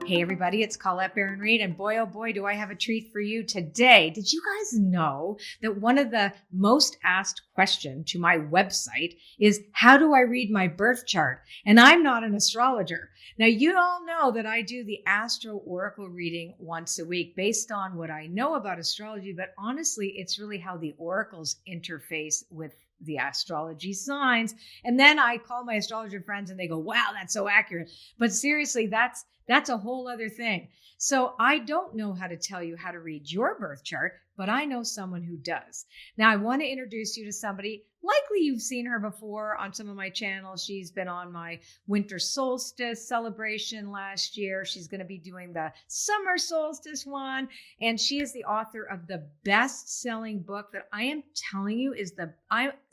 Hey everybody, it's Colette Baron-Reid, and boy oh boy do I have a treat for you today. Did you guys know that one of the most asked questions to my website is how do I read my birth chart? And I'm not an astrologer. Now you all know that I do the Astro Oracle reading once a week based on what I know about astrology, but honestly it's really how the oracles interface with the astrology signs. And then I call my astrologer friends and they go, wow, that's so accurate. But seriously, that's a whole other thing. So I don't know how to tell you how to read your birth chart, but I know someone who does. Now I want to introduce you to somebody. Likely you've seen her before on some of my channels. She's been on my winter solstice celebration last year. She's going to be doing the summer solstice one. And she is the author of the best-selling book that I am telling you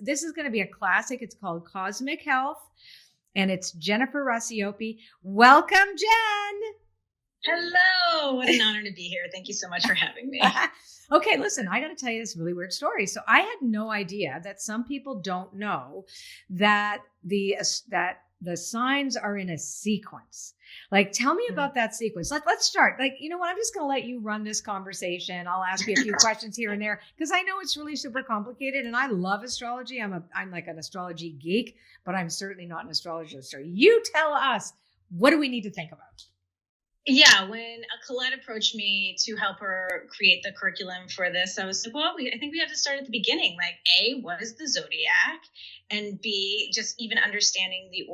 this is going to be a classic. It's called Cosmic Health. And it's Jennifer Racioppi. Welcome, Jen. Hello. What an honor to be here. Thank you so much for having me. Okay, listen, I got to tell you this really weird story. So I had no idea that some people don't know that the signs are in a sequence. Like, tell me about that sequence. Let's start. Like, you know what? I'm just going to let you run this conversation. I'll ask you a few questions here and there because I know it's really super complicated and I love astrology. I'm like an astrology geek, but I'm certainly not an astrologist. So you tell us, what do we need to think about? Yeah, when Colette approached me to help her create the curriculum for this, I was like, well, I think we have to start at the beginning. Like, A, what is the zodiac? And B, just even understanding the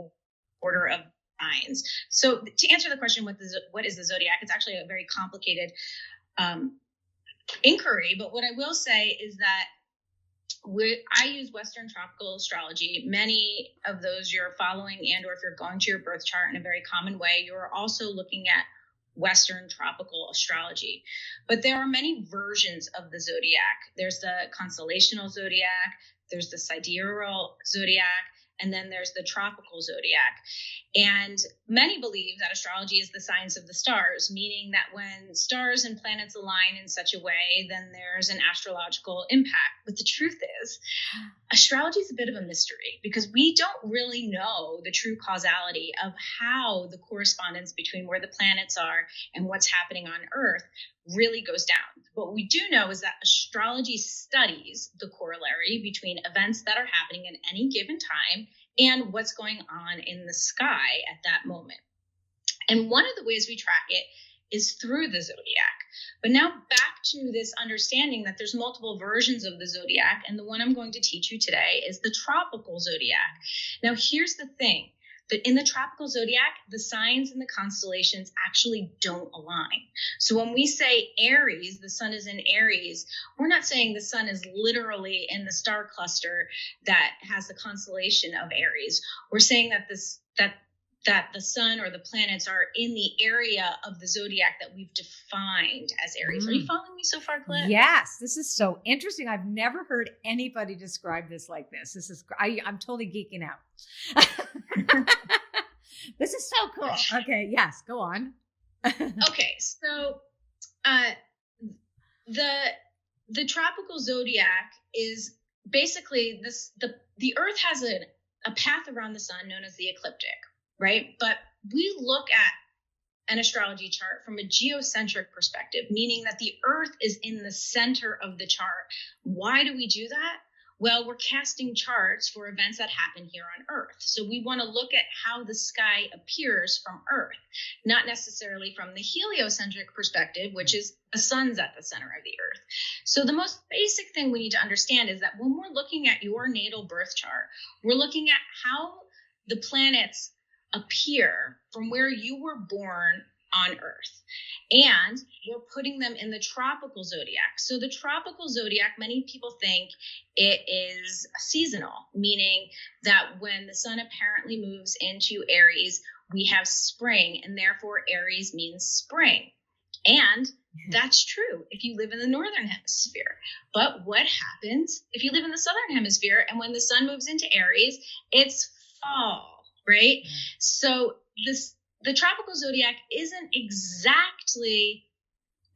order of signs. So to answer the question, what is the zodiac? It's actually a very complicated inquiry. But what I will say is that I use Western tropical astrology. Many of those you're following and or if you're going to your birth chart in a very common way, you're also looking at Western tropical astrology. But there are many versions of the zodiac. There's the constellational zodiac, there's the sidereal zodiac, and then there's the tropical zodiac. And many believe that astrology is the science of the stars, meaning that when stars and planets align in such a way, then there's an astrological impact. But the truth is, astrology is a bit of a mystery because we don't really know the true causality of how the correspondence between where the planets are and what's happening on Earth really goes down. What we do know is that astrology studies the corollary between events that are happening at any given time and what's going on in the sky at that moment. And one of the ways we track it is through the zodiac. But now back to this understanding that there's multiple versions of the zodiac, and the one I'm going to teach you today is the tropical zodiac. Now here's the thing. But in the tropical zodiac, the signs and the constellations actually don't align. So when we say Aries, the sun is in Aries, we're not saying the sun is literally in the star cluster that has the constellation of Aries. We're saying that that the sun or the planets are in the area of the zodiac that we've defined as Aries. Are you following me so far, Colette? Yes, this is so interesting. I've never heard anybody describe this like this. I'm totally geeking out. This is so cool. Okay, yes, go on. Okay, so the tropical zodiac is basically this. The Earth has a path around the sun known as the ecliptic. Right? But we look at an astrology chart from a geocentric perspective, meaning that the Earth is in the center of the chart. Why do we do that? Well, we're casting charts for events that happen here on Earth. So we want to look at how the sky appears from Earth, not necessarily from the heliocentric perspective, which is the sun's at the center of the Earth. So the most basic thing we need to understand is that when we're looking at your natal birth chart, we're looking at how the planets appear from where you were born on Earth. And we're putting them in the tropical zodiac. So the tropical zodiac, many people think it is seasonal, meaning that when the sun apparently moves into Aries, we have spring, and therefore Aries means spring. And that's true if you live in the northern hemisphere. But what happens if you live in the southern hemisphere and when the sun moves into Aries, it's fall? Right? So the tropical zodiac isn't exactly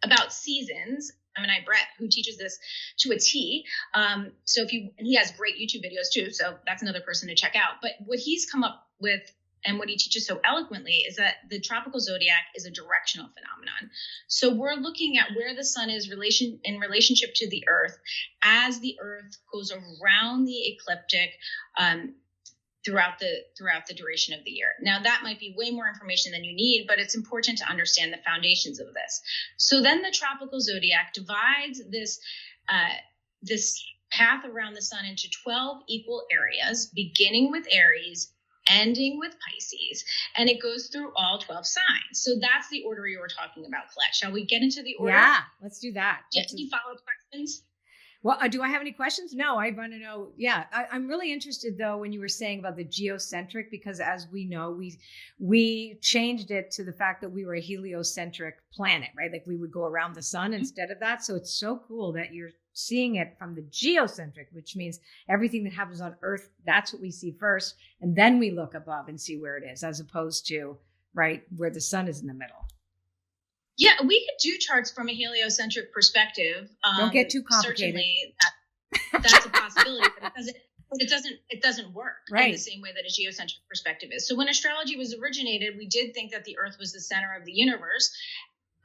about seasons. And Brett, who teaches this to a T. So and he has great YouTube videos too. So that's another person to check out. But what he's come up with and what he teaches so eloquently is that the tropical zodiac is a directional phenomenon. So we're looking at where the sun is in relationship to the earth as the earth goes around the ecliptic throughout the duration of the year. Now, that might be way more information than you need, but it's important to understand the foundations of this. So then the tropical zodiac divides this path around the sun into 12 equal areas, beginning with Aries, ending with Pisces, and it goes through all 12 signs. So that's the order you were talking about, Colette. Shall we get into the order? Yeah, let's do that. Any follow-up questions? Well, do I have any questions? No, I want to know. Yeah, I'm really interested though when you were saying about the geocentric, because as we know, we changed it to the fact that we were a heliocentric planet, right? Like we would go around the sun instead of that. So it's so cool that you're seeing it from the geocentric, which means everything that happens on Earth, that's what we see first, and then we look above and see where it is, as opposed to right where the sun is in the middle. Yeah, we could do charts from a heliocentric perspective. Don't get too complicated. Certainly, that's a possibility, but it doesn't work in the same way that a geocentric perspective is. So when astrology was originated, we did think that the Earth was the center of the universe.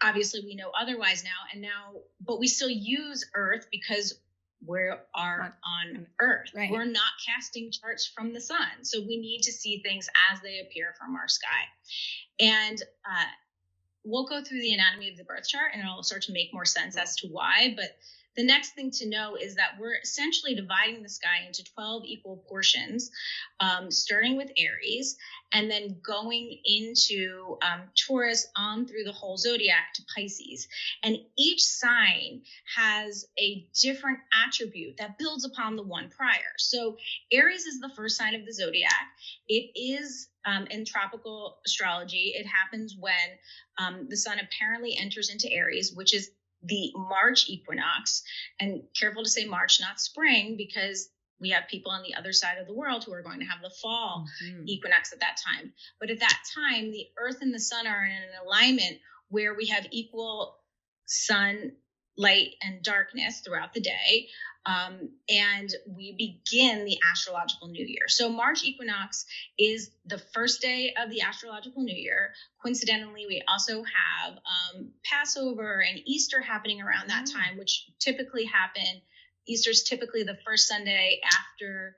Obviously, we know otherwise now, but we still use Earth because we are on Earth. Right. We're not casting charts from the sun, so we need to see things as they appear from our sky, and we'll go through the anatomy of the birth chart and it'll start to make more sense as to why. But the next thing to know is that we're essentially dividing the sky into 12 equal portions, starting with Aries and then going into Taurus on through the whole zodiac to Pisces. And each sign has a different attribute that builds upon the one prior. So Aries is the first sign of the zodiac. It is in tropical astrology, it happens when the sun apparently enters into Aries, which is the March equinox. And careful to say March, not spring, because we have people on the other side of the world who are going to have the fall equinox at that time. But at that time, the earth and the sun are in an alignment where we have equal sun, light, and darkness throughout the day. And we begin the astrological new year. So March equinox is the first day of the astrological new year. Coincidentally, we also have Passover and Easter happening around that time, which typically happen. Easter's typically the first Sunday after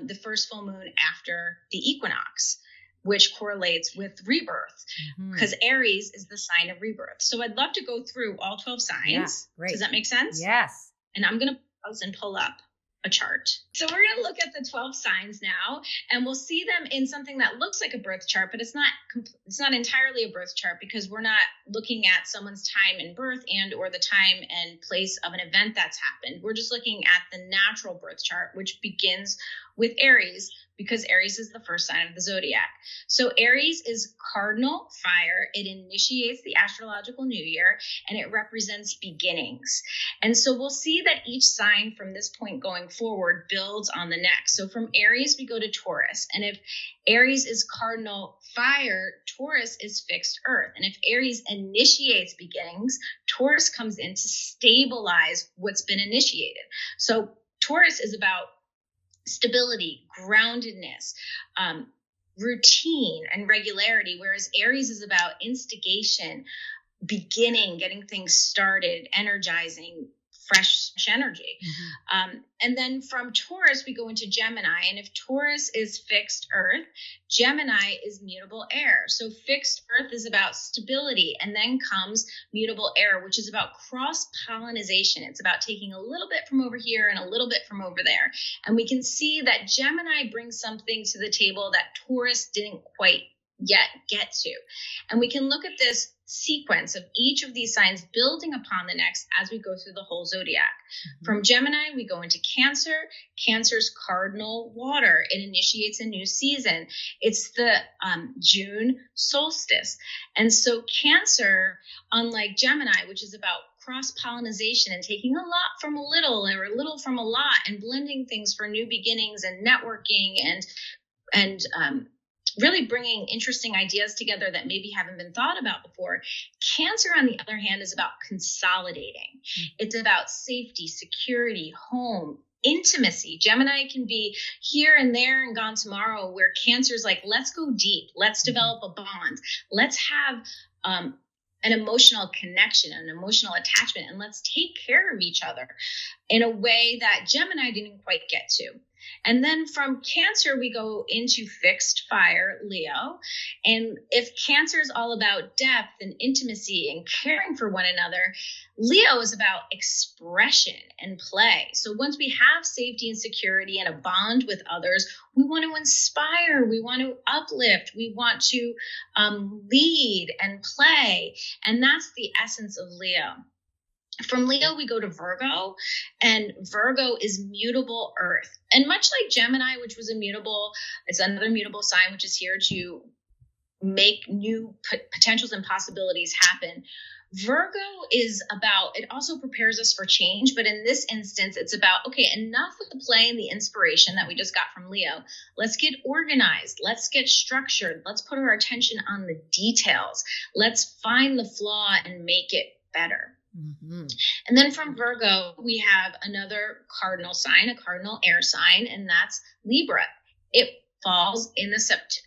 the first full moon after the equinox, which correlates with rebirth, because Aries is the sign of rebirth. So I'd love to go through all 12 signs. Yeah, great. Does that make sense? Yes. And I'm going to pause and pull up a chart. So we're going to look at the 12 signs now, and we'll see them in something that looks like a birth chart, but it's not entirely a birth chart, because we're not looking at someone's time in birth and or the time and place of an event that's happened. We're just looking at the natural birth chart, which begins with Aries, because Aries is the first sign of the zodiac. So Aries is cardinal fire. It initiates the astrological new year, and it represents beginnings. And so we'll see that each sign from this point going forward builds on the next. So from Aries, we go to Taurus. And if Aries is cardinal fire, Taurus is fixed earth. And if Aries initiates beginnings, Taurus comes in to stabilize what's been initiated. So Taurus is about stability, groundedness, routine, and regularity, whereas Aries is about instigation, beginning, getting things started, energizing, fresh energy. And then from Taurus, we go into Gemini. And if Taurus is fixed earth, Gemini is mutable air. So fixed earth is about stability. And then comes mutable air, which is about cross-pollination. It's about taking a little bit from over here and a little bit from over there. And we can see that Gemini brings something to the table that Taurus didn't quite yet get to. And we can look at this sequence of each of these signs building upon the next as we go through the whole zodiac. From Gemini, we go into Cancer. Cancer's cardinal water. It initiates a new season. It's the June solstice. And so Cancer, unlike Gemini, which is about cross-pollination and taking a lot from a little or a little from a lot and blending things for new beginnings and networking and really bringing interesting ideas together that maybe haven't been thought about before. Cancer, on the other hand, is about consolidating. It's about safety, security, home, intimacy. Gemini can be here and there and gone tomorrow, where Cancer's like, let's go deep. Let's develop a bond. Let's have an emotional connection, an emotional attachment, and let's take care of each other in a way that Gemini didn't quite get to. And then from Cancer, we go into fixed fire, Leo. And if Cancer is all about depth and intimacy and caring for one another, Leo is about expression and play. So once we have safety and security and a bond with others, we want to inspire, we want to uplift, we want to lead and play. And that's the essence of Leo. From Leo, we go to Virgo, and Virgo is mutable earth. And much like Gemini, which was immutable, it's another mutable sign, which is here to make new potentials and possibilities happen. Virgo is about, it also prepares us for change, but in this instance, it's about, okay, enough with the play and the inspiration that we just got from Leo. Let's get organized. Let's get structured. Let's put our attention on the details. Let's find the flaw and make it better. Mm-hmm. And then from Virgo, we have another cardinal sign, a cardinal air sign, and that's Libra. It falls in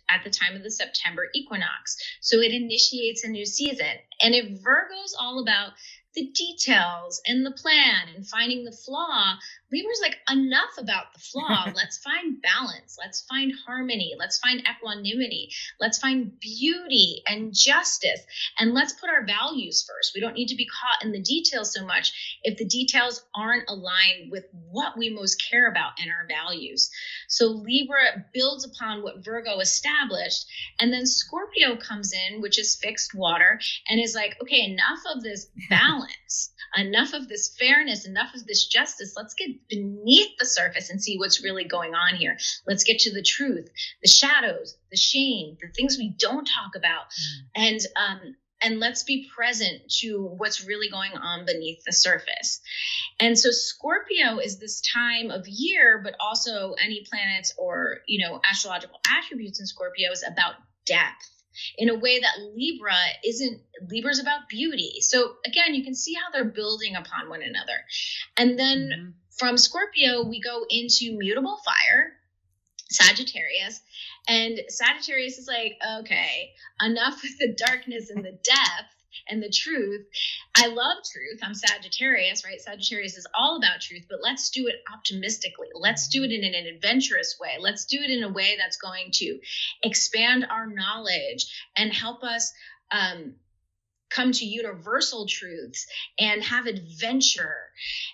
at the time of the September equinox. So it initiates a new season. And if Virgo's all about the details and the plan and finding the flaw, Libra's like, enough about the flaw. Let's find balance. Let's find harmony. Let's find equanimity. Let's find beauty and justice. And let's put our values first. We don't need to be caught in the details so much if the details aren't aligned with what we most care about and our values. So Libra builds upon what Virgo established. And then Scorpio comes in, which is fixed water, and is like, okay, enough of this balance, enough of this fairness, enough of this justice. Let's get beneath the surface and see what's really going on here. Let's get to the truth, the shadows, the shame, the things we don't talk about. And let's be present to what's really going on beneath the surface. And so Scorpio is this time of year, but also any planets or, astrological attributes in Scorpio is about depth in a way that Libra isn't. Libra's about beauty. So again, you can see how they're building upon one another. And then from Scorpio, we go into mutable fire, Sagittarius. And Sagittarius is like, okay, enough with the darkness and the depth and the truth. I love truth. I'm Sagittarius, right? Sagittarius is all about truth, but let's do it optimistically. Let's do it in an adventurous way. Let's do it in a way that's going to expand our knowledge and help us come to universal truths and have adventure.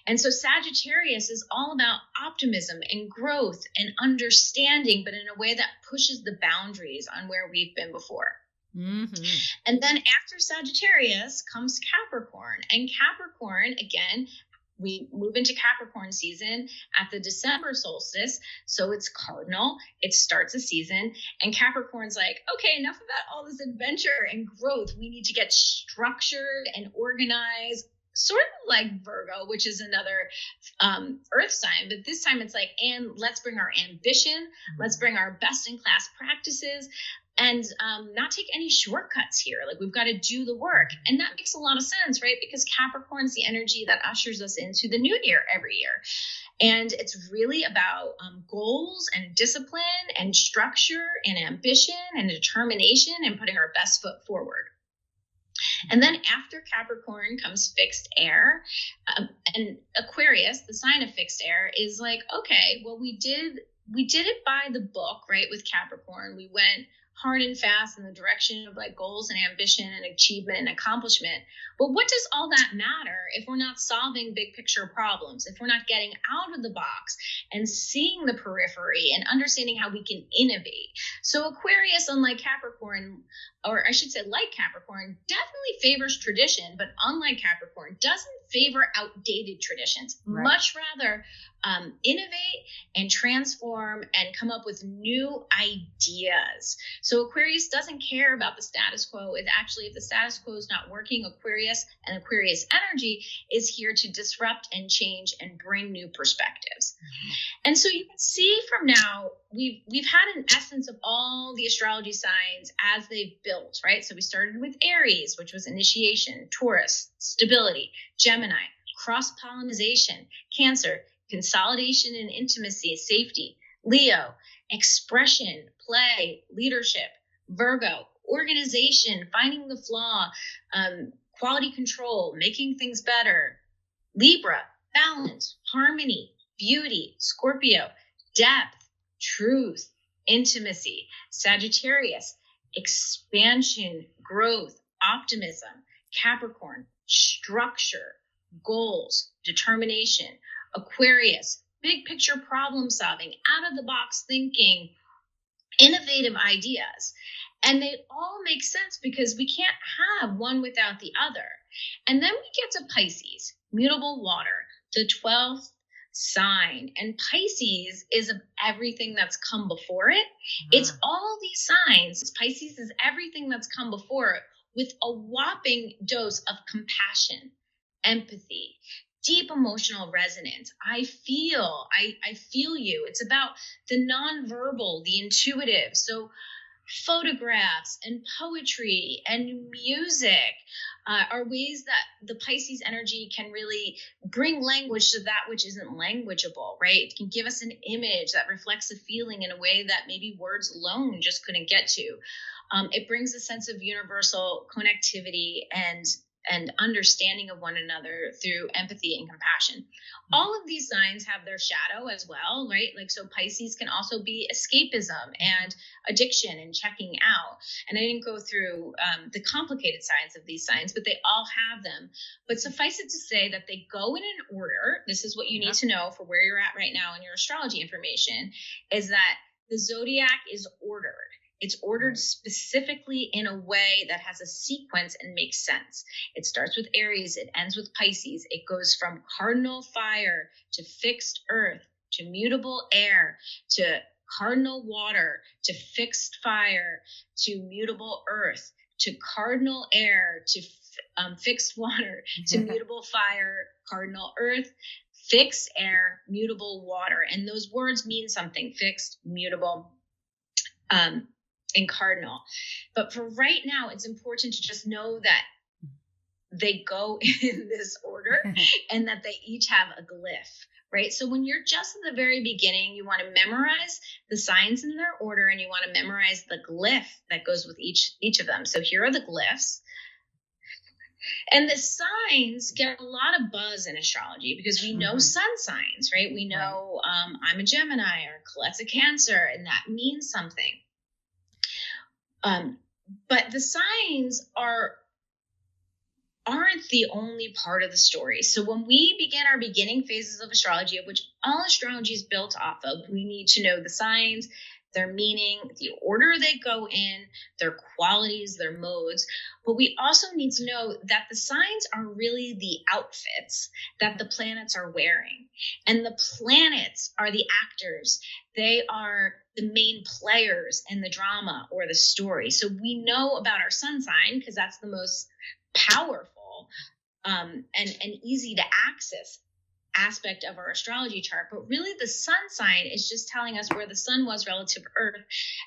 And so Sagittarius is all about optimism and growth and understanding, but in a way that pushes the boundaries on where we've been before. Mm-hmm. And then after Sagittarius comes Capricorn. And Capricorn, again, we move into Capricorn season at the December solstice. So it's cardinal. It starts a season. And Capricorn's like, okay, enough about all this adventure and growth. We need to get structured and organized, sort of like Virgo, which is another earth sign. But this time it's like, and let's bring our ambition. Let's bring our best in class practices. And not take any shortcuts here. Like, we've got to do the work. And that makes a lot of sense, right? Because Capricorn's the energy that ushers us into the new year every year. And it's really about goals and discipline and structure and ambition and determination and putting our best foot forward. And then after Capricorn comes fixed air. And Aquarius, the sign of fixed air, is like, okay, well, we did it by the book, right? With Capricorn, we went hard and fast in the direction of like goals and ambition and achievement and accomplishment. But what does all that matter if we're not solving big picture problems, if we're not getting out of the box and seeing the periphery and understanding how we can innovate? So Aquarius, unlike Capricorn, or I should say like Capricorn, definitely favors tradition, but unlike Capricorn, doesn't favor outdated traditions. Right. Much rather innovate and transform and come up with new ideas. So Aquarius doesn't care about the status quo. It's actually, if the status quo is not working, Aquarius and Aquarius energy is here to disrupt and change and bring new perspectives. Mm-hmm. And so you can see from now, we've had an essence of all the astrology signs as they've built, right? So we started with Aries, which was initiation, Taurus, stability, Gemini, cross-pollination, Cancer, consolidation and intimacy, safety. Leo, expression, play, leadership. Virgo, organization, finding the flaw, quality control, making things better. Libra, balance, harmony, beauty. Scorpio, depth, truth, intimacy. Sagittarius, expansion, growth, optimism. Capricorn, structure, goals, determination. Aquarius, big picture problem solving, out of the box thinking, innovative ideas. And they all make sense because we can't have one without the other. And then we get to Pisces, mutable water, the 12th sign. And Pisces is everything that's come before it. It's all these signs. Pisces is everything that's come before it with a whopping dose of compassion, empathy, deep emotional resonance. I feel you. It's about the nonverbal, the intuitive. So photographs and poetry and music are ways that the Pisces energy can really bring language to that which isn't languageable, right? It can give us an image that reflects a feeling in a way that maybe words alone just couldn't get to. It brings a sense of universal connectivity and understanding of one another through empathy and compassion. All of these signs have their shadow as well, right? Like, so Pisces can also be escapism and addiction and checking out. And I didn't go through the complicated signs of these signs, but they all have them. But suffice it to say that they go in an order. This is what you need to know for where you're at right now in your astrology information, is that the zodiac is ordered. It's ordered specifically in a way that has a sequence and makes sense. It starts with Aries. It ends with Pisces. It goes from cardinal fire to fixed earth to mutable air to cardinal water to fixed fire to mutable earth to cardinal air to fixed water to mutable fire, cardinal earth, fixed air, mutable water. And those words mean something: fixed, mutable, in cardinal. But for right now, it's important to just know that they go in this order and that they each have a glyph, right? So when you're just at the very beginning, you want to memorize the signs in their order, and you want to memorize the glyph that goes with each of them. So here are the glyphs. And the signs get a lot of buzz in astrology because we know sun signs, right? We know I'm a Gemini or Colette's a Cancer, and that means something. But the signs aren't the only part of the story. So when we begin our beginning phases of astrology, of which all astrology is built off of, we need to know the signs, their meaning, the order they go in, their qualities, their modes. But we also need to know that the signs are really the outfits that the planets are wearing. And the planets are the actors. They are the main players in the drama or the story. So we know about our sun sign because that's the most powerful and easy to access aspect of our astrology chart. But really the sun sign is just telling us where the sun was relative to Earth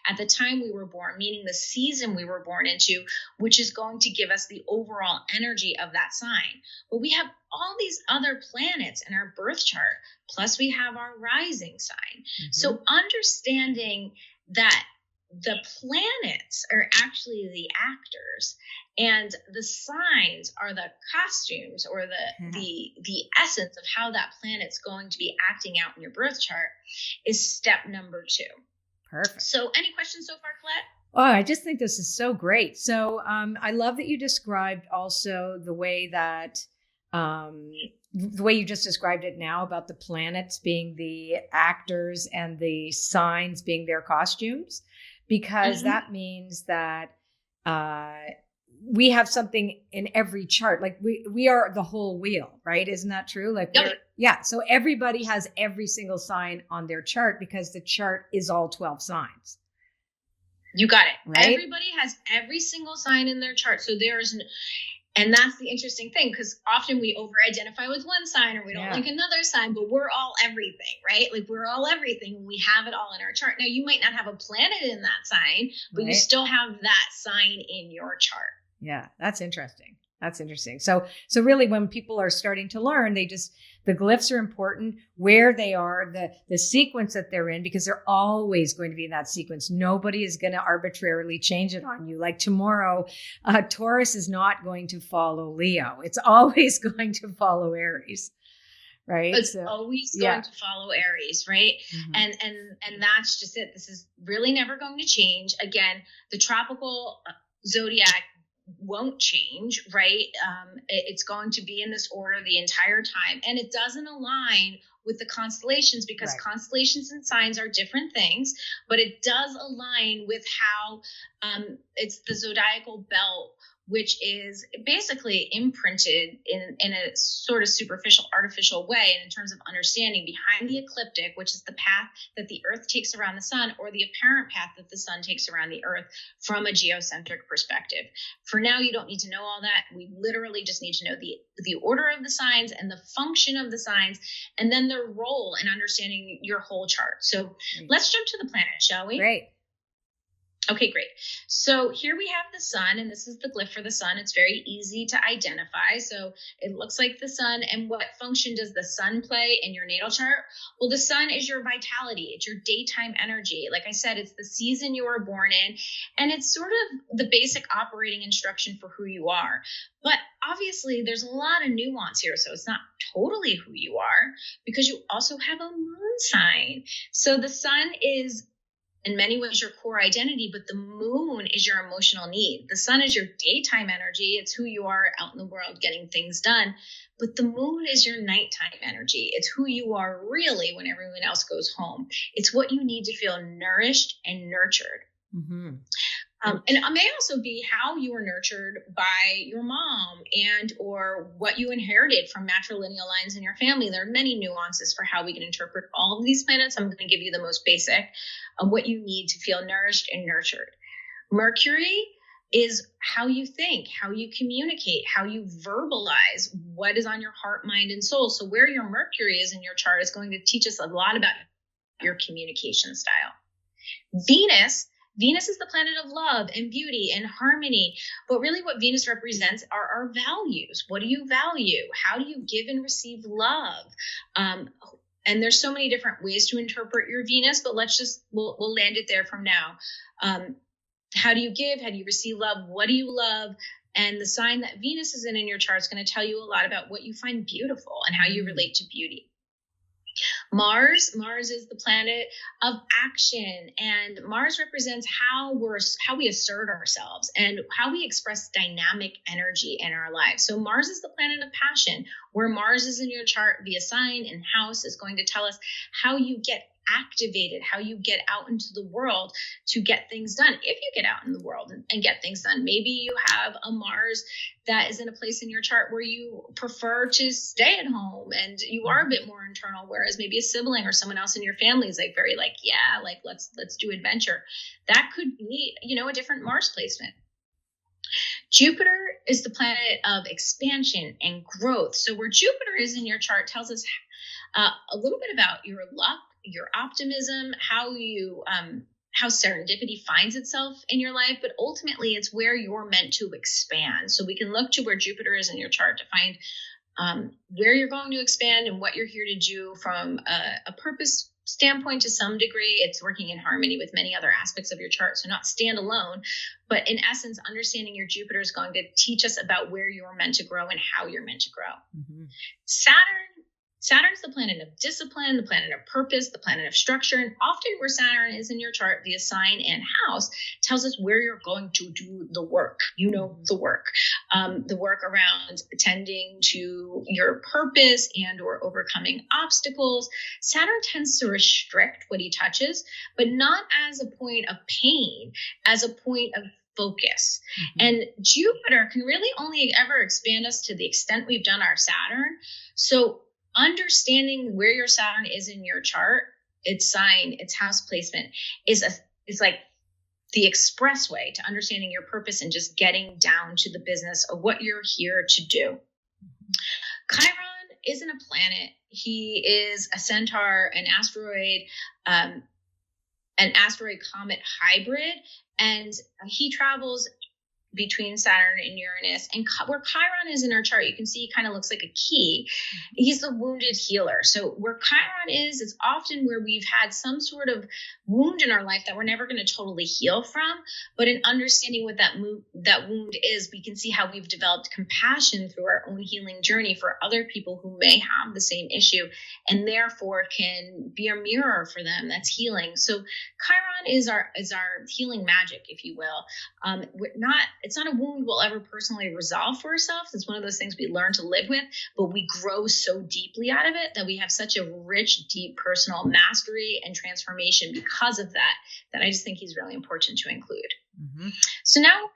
at the time we were born, meaning the season we were born into, which is going to give us the overall energy of that sign. But we have all these other planets in our birth chart, plus we have our rising sign. So understanding that the planets are actually the actors and the signs are the costumes or the essence of how that planet's going to be acting out in your birth chart is step number 2. Perfect. So any questions so far, Colette? Oh, I just think this is so great. So I love that you described also the way you just described it now about the planets being the actors and the signs being their costumes, because that means that we have something in every chart. Like we are the whole wheel, right? Isn't that true? Like, so everybody has every single sign on their chart because the chart is all 12 signs. You got it. Right? Everybody has every single sign in their chart. So and that's the interesting thing, because often we over-identify with one sign or we don't like another sign, but we're all everything, right? Like we're all everything. We have it all in our chart. Now, you might not have a planet in that sign, but you still have that sign in your chart. Yeah, that's interesting. So really when people are starting to learn, The glyphs are important, where they are, the sequence that they're in, because they're always going to be in that sequence. Nobody is going to arbitrarily change it on you. Like tomorrow, Taurus is not going to follow Leo. It's always going to follow Aries. Right. It's always going to follow Aries, right? And that's just it. This is really never going to change. Again, the tropical zodiac won't change, right? It's going to be in this order the entire time. And it doesn't align with the constellations, because constellations and signs are different things, but it does align with how it's the zodiacal belt, which is basically imprinted in a sort of superficial, artificial way. And in terms of understanding behind the ecliptic, which is the path that the Earth takes around the sun, or the apparent path that the sun takes around the Earth from a geocentric perspective. For now, you don't need to know all that. We literally just need to know the order of the signs and the function of the signs, and then their role in understanding your whole chart. So let's jump to the planet, shall we? Great. Okay, great. So here we have the sun, and this is the glyph for the sun. It's very easy to identify. So it looks like the sun. And what function does the sun play in your natal chart? Well, the sun is your vitality. It's your daytime energy. Like I said, it's the season you were born in, and it's sort of the basic operating instruction for who you are. But obviously, there's a lot of nuance here. So it's not totally who you are, because you also have a moon sign. So the sun is in many ways your core identity, but the moon is your emotional need. The sun is your daytime energy. It's who you are out in the world getting things done. But the moon is your nighttime energy. It's who you are really when everyone else goes home. It's what you need to feel nourished and nurtured. And it may also be how you were nurtured by your mom and or what you inherited from matrilineal lines in your family. There are many nuances for how we can interpret all of these planets. I'm going to give you the most basic of what you need to feel nourished and nurtured. Mercury is how you think, how you communicate, how you verbalize what is on your heart, mind, and soul. So where your Mercury is in your chart is going to teach us a lot about your communication style. Venus is the planet of love and beauty and harmony. But really what Venus represents are our values. What do you value? How do you give and receive love? And there's so many different ways to interpret your Venus, but we'll land it there from now. How do you give? How do you receive love? What do you love? And the sign that Venus is in your chart is going to tell you a lot about what you find beautiful and how you relate to beauty. Mars is the planet of action, and Mars represents how we assert ourselves and how we express dynamic energy in our lives. So Mars is the planet of passion. Where Mars is in your chart via sign and house is going to tell us how you get activated, how you get out into the world to get things done. If you get out in the world and get things done, maybe you have a Mars that is in a place in your chart where you prefer to stay at home and you are a bit more internal, whereas maybe a sibling or someone else in your family is like very like, yeah, like let's do adventure. That could be, a different Mars placement. Jupiter is the planet of expansion and growth. So where Jupiter is in your chart tells us a little bit about your luck, your optimism, how serendipity finds itself in your life, but ultimately it's where you're meant to expand. So we can look to where Jupiter is in your chart to find where you're going to expand and what you're here to do from a purpose standpoint. To some degree, it's working in harmony with many other aspects of your chart. So not standalone, but in essence, understanding your Jupiter is going to teach us about where you're meant to grow and how you're meant to grow. Saturn's the planet of discipline, the planet of purpose, the planet of structure. And often where Saturn is in your chart via sign and house tells us where you're going to do the work. The work around tending to your purpose and or overcoming obstacles. Saturn tends to restrict what he touches, but not as a point of pain, as a point of focus. And Jupiter can really only ever expand us to the extent we've done our Saturn. So understanding where your Saturn is in your chart, its sign, its house placement is like the expressway to understanding your purpose and just getting down to the business of what you're here to do. Chiron isn't a planet. He is a centaur, an asteroid comet hybrid, and he travels between Saturn and Uranus, and where Chiron is in our chart, you can see he kind of looks like a key. He's the wounded healer. So where Chiron is, it's often where we've had some sort of wound in our life that we're never going to totally heal from. But in understanding what that wound is, we can see how we've developed compassion through our own healing journey for other people who may have the same issue, and therefore can be a mirror for them that's healing. So Chiron is our healing magic, if you will. It's not a wound we'll ever personally resolve for ourselves. It's one of those things we learn to live with, but we grow so deeply out of it that we have such a rich, deep personal mastery and transformation because of that I just think he's really important to include. Mm-hmm. So now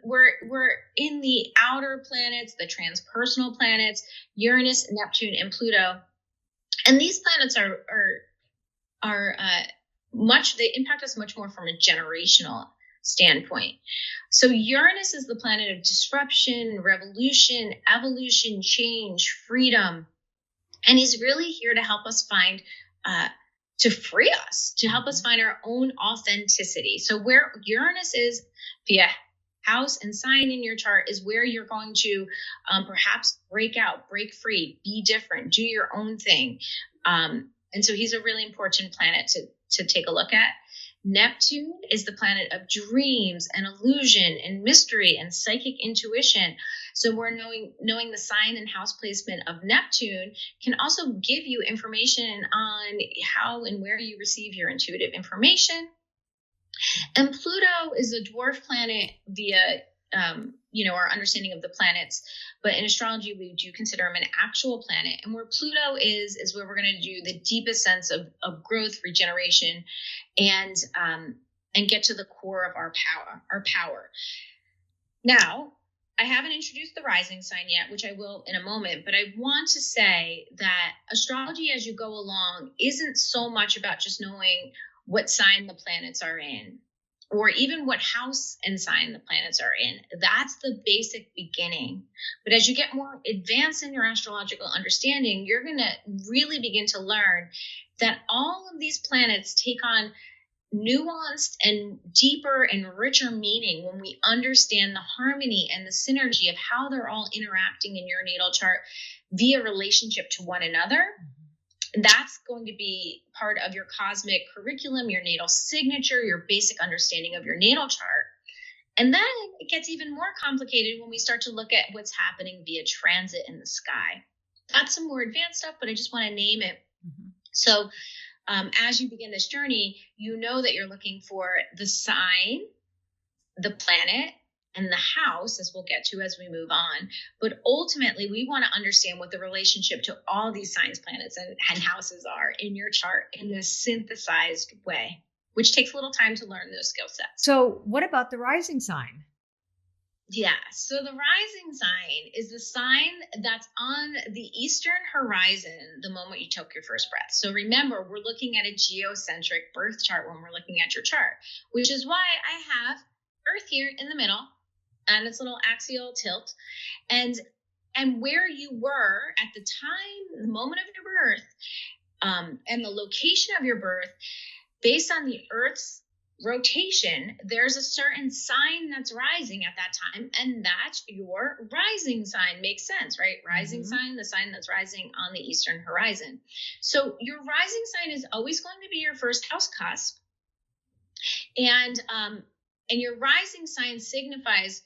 we're in the outer planets, the transpersonal planets, Uranus, Neptune, and Pluto. And these planets they impact us much more from a generational standpoint. So Uranus is the planet of disruption, revolution, evolution, change, freedom. And he's really here to help us to free us, to help us find our own authenticity. So where Uranus is via house and sign in your chart is where you're going to perhaps break out, break free, be different, do your own thing. And so he's a really important planet to take a look at. Neptune is the planet of dreams and illusion and mystery and psychic intuition. So we're knowing the sign and house placement of Neptune can also give you information on how and where you receive your intuitive information. And Pluto is a dwarf planet via our understanding of the planets, but in astrology we do consider him an actual planet. And where Pluto is where we're going to do the deepest sense of growth, regeneration, and get to the core of our power. Now, I haven't introduced the rising sign yet, which I will in a moment, but I want to say that astrology as you go along isn't so much about just knowing what sign the planets are in, or even what house and sign the planets are in. That's the basic beginning. But as you get more advanced in your astrological understanding, you're going to really begin to learn that all of these planets take on nuanced and deeper and richer meaning when we understand the harmony and the synergy of how they're all interacting in your natal chart via relationship to one another. That's going to be part of your cosmic curriculum, your natal signature, your basic understanding of your natal chart. And then it gets even more complicated when we start to look at what's happening via transit in the sky. That's some more advanced stuff, but I just want to name it. Mm-hmm. So as you begin this journey, you know that you're looking for the sign, the planet, and the house, as we'll get to as we move on. But ultimately, we want to understand what the relationship to all these signs, planets, and houses are in your chart in this synthesized way, which takes a little time to learn those skill sets. So what about the rising sign? Yeah, so the rising sign is the sign that's on the eastern horizon the moment you took your first breath. So remember, we're looking at a geocentric birth chart when we're looking at your chart, which is why I have Earth here in the middle and its little axial tilt. And where you were at the time, the moment of your birth, and the location of your birth, based on the Earth's rotation, there's a certain sign that's rising at that time, and that's your rising sign. Makes sense, right? Rising sign, the sign that's rising on the eastern horizon. So your rising sign is always going to be your first house cusp, and your rising sign signifies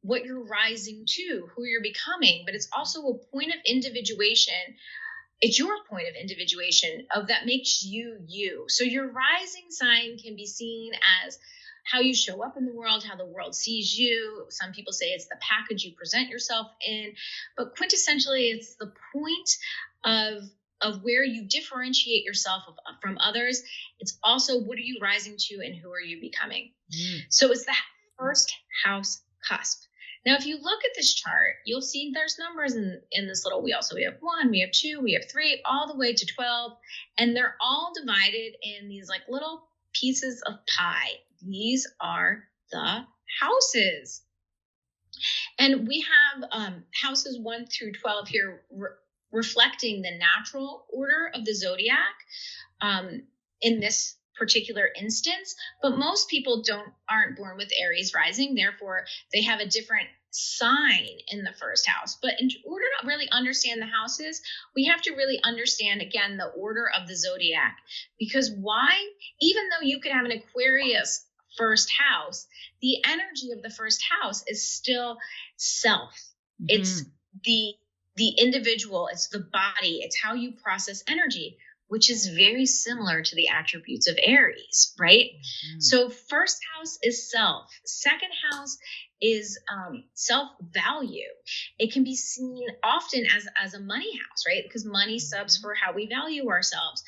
what you're rising to, who you're becoming, but it's also a point of individuation. It's your point of individuation of that makes you you. So your rising sign can be seen as how you show up in the world, how the world sees you. Some people say it's the package you present yourself in, but quintessentially it's the point of where you differentiate yourself from others. It's also what are you rising to and who are you becoming? So it's the first house cusp. Now, if you look at this chart, you'll see there's numbers in this little wheel. So we have 1, we have 2, we have 3, all the way to 12. And they're all divided in these like little pieces of pie. These are the houses. And we have houses 1 through 12 here reflecting the natural order of the zodiac in this particular instance, but most people aren't born with Aries rising. Therefore, they have a different sign in the first house. But in order to really understand the houses, we have to really understand, again, the order of the zodiac. Because why? Even though you could have an Aquarius first house, the energy of the first house is still self. Mm-hmm. It's the individual, it's the body, it's how you process energy, which is very similar to the attributes of Aries, right? Mm-hmm. So first house is self. Second house is self-value. It can be seen often as a money house, right? Because money subs for how we value ourselves.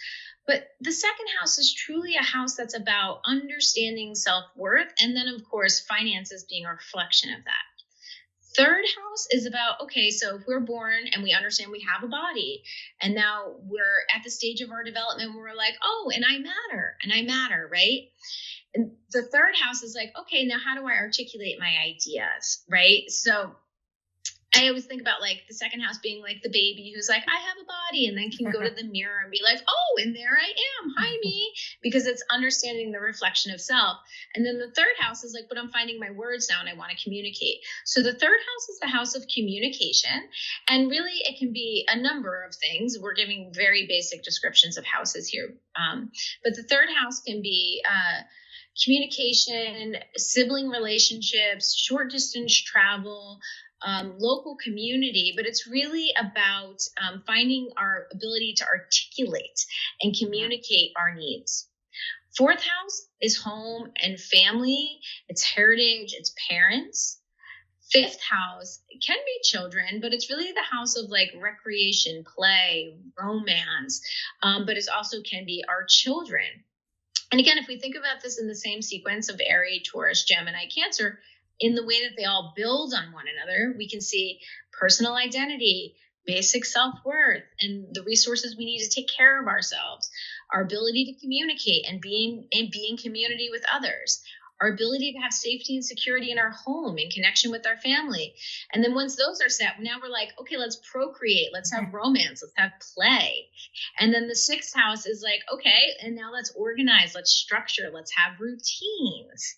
But the second house is truly a house that's about understanding self-worth. And then, of course, finances being a reflection of that. Third house is about, okay, so if we're born and we understand we have a body, and now we're at the stage of our development where we're like, oh, and I matter, right? And the third house is like, okay, now how do I articulate my ideas, right? So I always think about like the second house being like the baby who's like, I have a body, and then can go to the mirror and be like, oh, and there I am. Hi, me. Because it's understanding the reflection of self. And then the third house is like, but I'm finding my words now and I want to communicate. So the third house is the house of communication. And really it can be a number of things. We're giving very basic descriptions of houses here. But the third house can be communication, sibling relationships, short distance travel, local community, but it's really about finding our ability to articulate and communicate our needs. Fourth house is home and family, it's heritage, it's parents. Fifth house can be children, but it's really the house of like recreation, play, romance, but it also can be our children. And again, if we think about this in the same sequence of Aries, Taurus, Gemini, Cancer, in the way that they all build on one another, we can see personal identity, basic self-worth, and the resources we need to take care of ourselves, our ability to communicate and be in community with others, our ability to have safety and security in our home in connection with our family. And then once those are set, now we're like, okay, let's procreate, let's have romance, let's have play. And then the sixth house is like, okay, and now let's organize, let's structure, let's have routines.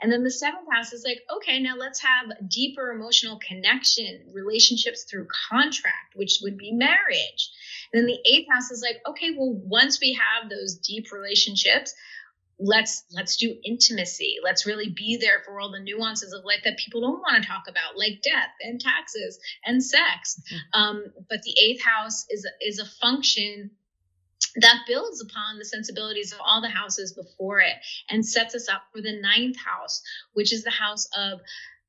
And then the seventh house is like, okay, now let's have deeper emotional connection, relationships through contract, which would be marriage. And then the eighth house is like, okay, well, once we have those deep relationships, let's do intimacy. Let's really be there for all the nuances of life that people don't want to talk about, like death and taxes and sex. But the eighth house is a function that builds upon the sensibilities of all the houses before it and sets us up for the ninth house, which is the house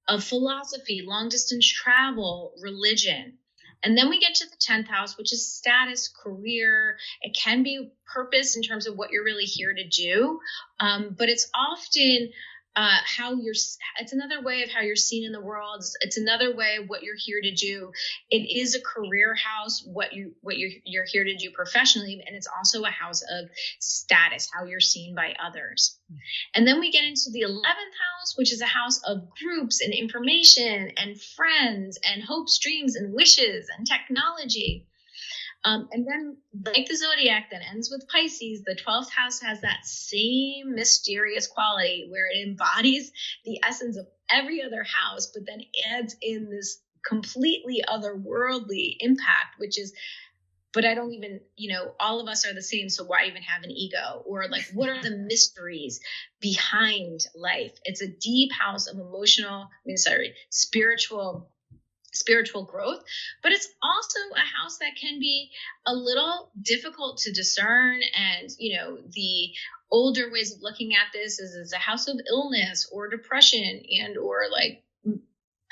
of philosophy, long distance travel, religion. And then we get to the 10th house, which is status, career. It can be purpose in terms of what you're really here to do. But it's often it's another way of how you're seen in the world. It's another way of what you're here to do. It is a career house, what you're here to do professionally. And it's also a house of status, how you're seen by others. And then we get into the 11th house, which is a house of groups and information and friends and hopes, dreams and wishes and technology. And then, like the zodiac that ends with Pisces, the 12th house has that same mysterious quality where it embodies the essence of every other house, but then adds in this completely otherworldly impact, which is, but I don't even, all of us are the same, so why even have an ego? Or like, what are the mysteries behind life? It's a deep house of spiritual growth, but it's also a house that can be a little difficult to discern. And, the older ways of looking at this is a house of illness or depression and, or like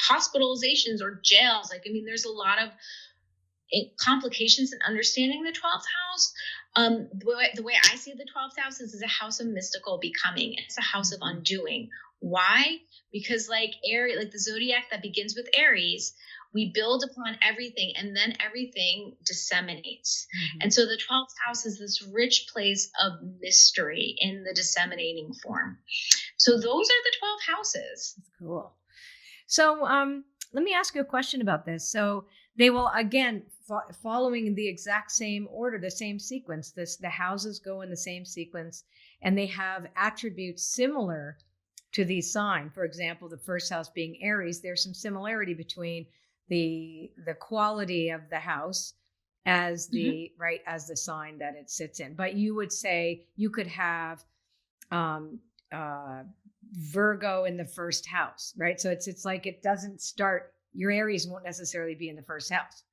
hospitalizations or jails. There's a lot of complications in understanding the 12th house. The way I see the 12th house is a house of mystical becoming. It's a house of undoing. Why? Because like the zodiac that begins with Aries, we build upon everything and then everything disseminates. Mm-hmm. And so the 12th house is this rich place of mystery in the disseminating form. So those are the 12 houses. That's cool. So let me ask you a question about this. So they will, again, following the exact same order, the same sequence, the houses go in the same sequence. and they have attributes similar to these signs. For example, the first house being Aries, there's some similarity between the quality of the house as the right as the sign that it sits in. But you would say you could have Virgo in the first house, right? So it's like it doesn't start. Your Aries won't necessarily be in the first house.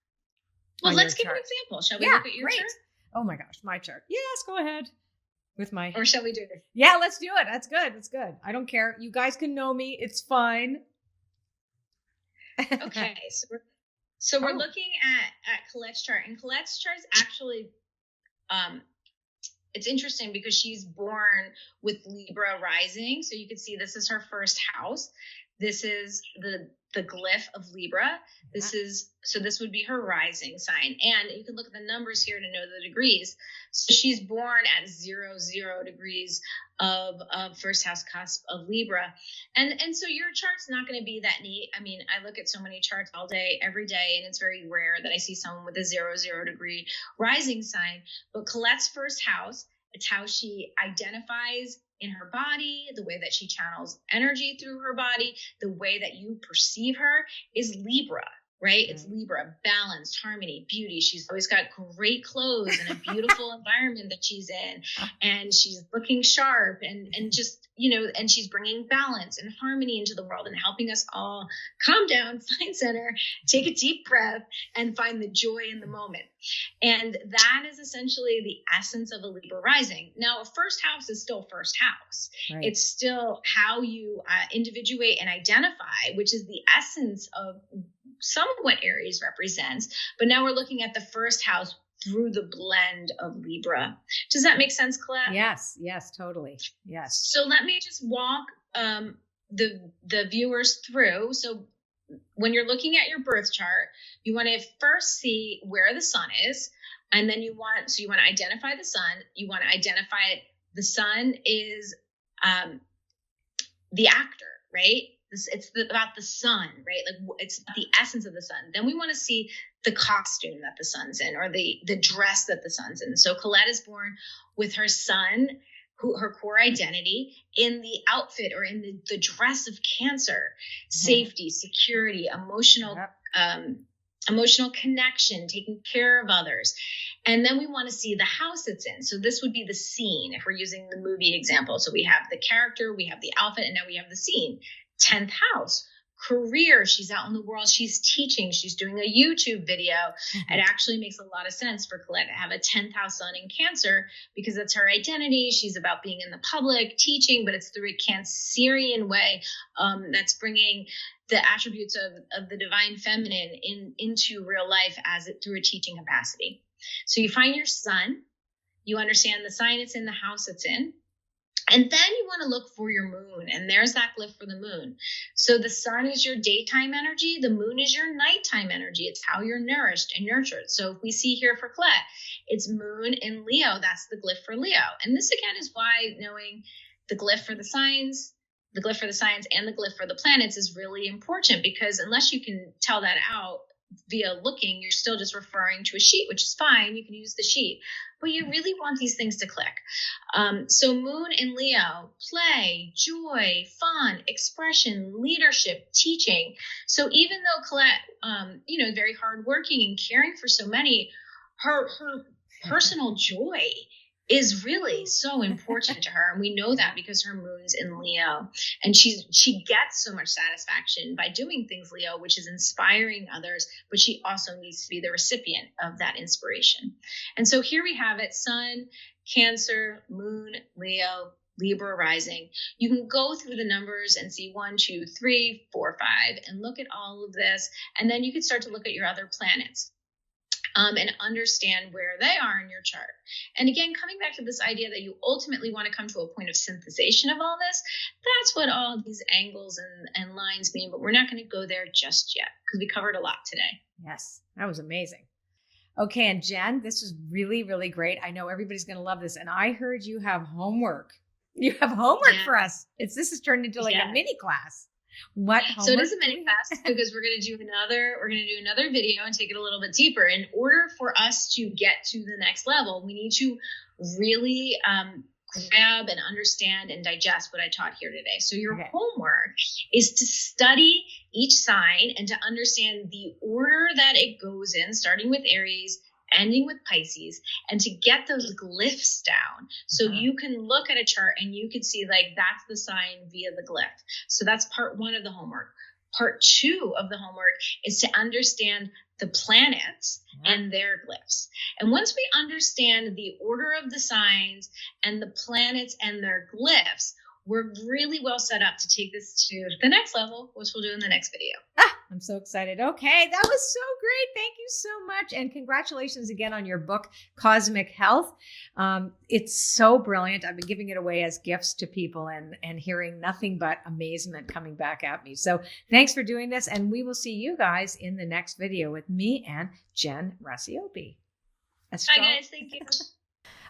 Well, let's give an example. Shall we look at your chart? Oh my gosh, my chart. Yes, go ahead. With my. Or shall we do it? Yeah, let's do it. That's good. That's good. I don't care. You guys can know me. It's fine. Okay, so we're looking at Colette's chart, and Colette's chart is actually it's interesting because she's born with Libra rising. So you can see this is her first house. This is the glyph of Libra. This would be her rising sign. And you can look at the numbers here to know the degrees. So she's born at 0 degrees of first house cusp of Libra. And so your chart's not going to be that neat. I mean, I look at so many charts all day, every day, and it's very rare that I see someone with a 0 degree rising sign. But Colette's first house, it's how she identifies in her body, the way that she channels energy through her body, the way that you perceive her is Libra, right? It's Libra, balanced, harmony, beauty. She's always got great clothes and a beautiful environment that she's in, and she's looking sharp and just, and she's bringing balance and harmony into the world and helping us all calm down, find center, take a deep breath, and find the joy in the moment. And that is essentially the essence of a Libra rising. Now, a first house is still first house. Right. It's still how you individuate and identify, which is the essence of some of what Aries represents. But now we're looking at the first house through the blend of Libra. Does that make sense, Colette? Yes, totally. Yes. So let me just walk the viewers through. So when you're looking at your birth chart, you want to first see where the sun is, and then you want to identify the sun. You want to identify the sun is the actor, right? It's about the sun, right? Like it's the essence of the sun. Then we want to see the costume that the sun's in, or the dress that the sun's in. So Colette is born with her sun, her core identity, in the outfit or in the dress of Cancer, safety, security, emotional connection, taking care of others. And then we want to see the house it's in. So this would be the scene if we're using the movie example. So we have the character, we have the outfit, and now we have the scene. 10th house, career. She's out in the world. She's teaching. She's doing a YouTube video. It actually makes a lot of sense for Colette to have a 10th house sun in Cancer because that's her identity. She's about being in the public, teaching, but it's through a Cancerian way that's bringing the attributes of the divine feminine into real life through a teaching capacity. So you find your sun. You understand the sign it's in, the house it's in. And then you want to look for your moon, and there's that glyph for the moon. So the sun is your daytime energy. The moon is your nighttime energy. It's how you're nourished and nurtured. So if we see here for Colette, it's moon in Leo. That's the glyph for Leo. And this again is why knowing the glyph for the signs, and the glyph for the planets is really important, because unless you can tell that out via looking, you're still just referring to a sheet, which is fine. You can use the sheet, but you really want these things to click. So moon in Leo, play, joy, fun, expression, leadership, teaching. So even though Colette, very hardworking and caring for so many, her personal joy is really so important to her. And we know that because her moon's in Leo, and she gets so much satisfaction by doing things Leo, which is inspiring others, but she also needs to be the recipient of that inspiration. And so here we have it, sun, Cancer, moon, Leo, Libra rising. You can go through the numbers and see 1, 2, 3, 4, 5, and look at all of this. And then you can start to look at your other planets. And understand where they are in your chart. And again, coming back to this idea that you ultimately want to come to a point of synthesization of all this, that's what all these angles and lines mean, but we're not going to go there just yet because we covered a lot today. Yes, that was amazing. Okay, and Jen, this is really, really great. I know everybody's going to love this. And I heard you have homework. You have homework for us. This has turned into like a mini class. What homework? So it is a mini class because we're going to do another video and take it a little bit deeper. In order for us to get to the next level, we need to really grab and understand and digest what I taught here today. So your Okay. homework is to study each sign and to understand the order that it goes in, starting with Aries, ending with Pisces, and to get those glyphs down. So you can look at a chart and you can see like that's the sign via the glyph. So that's part 1 of the homework. Part 2 of the homework is to understand the planets and their glyphs. And once we understand the order of the signs and the planets and their glyphs, we're really well set up to take this to the next level, which we'll do in the next video. I'm so excited. Okay, that was so great. Thank you so much. And congratulations again on your book, Cosmic Health. It's so brilliant. I've been giving it away as gifts to people and hearing nothing but amazement coming back at me. So thanks for doing this. And we will see you guys in the next video with me and Jen Racioppi. Bye guys. Thank you.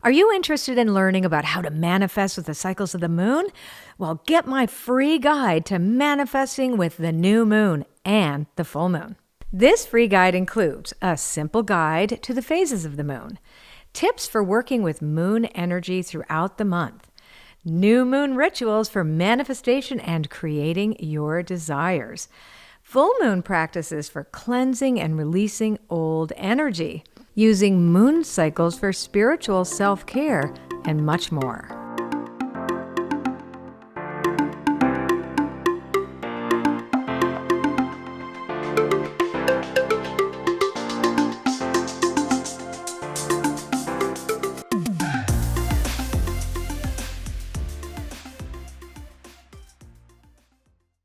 Are you interested in learning about how to manifest with the cycles of the moon? Well, get my free guide to manifesting with the new moon and the full moon. This free guide includes a simple guide to the phases of the moon, tips for working with moon energy throughout the month, new moon rituals for manifestation and creating your desires, full moon practices for cleansing and releasing old energy, using moon cycles for spiritual self-care, and much more.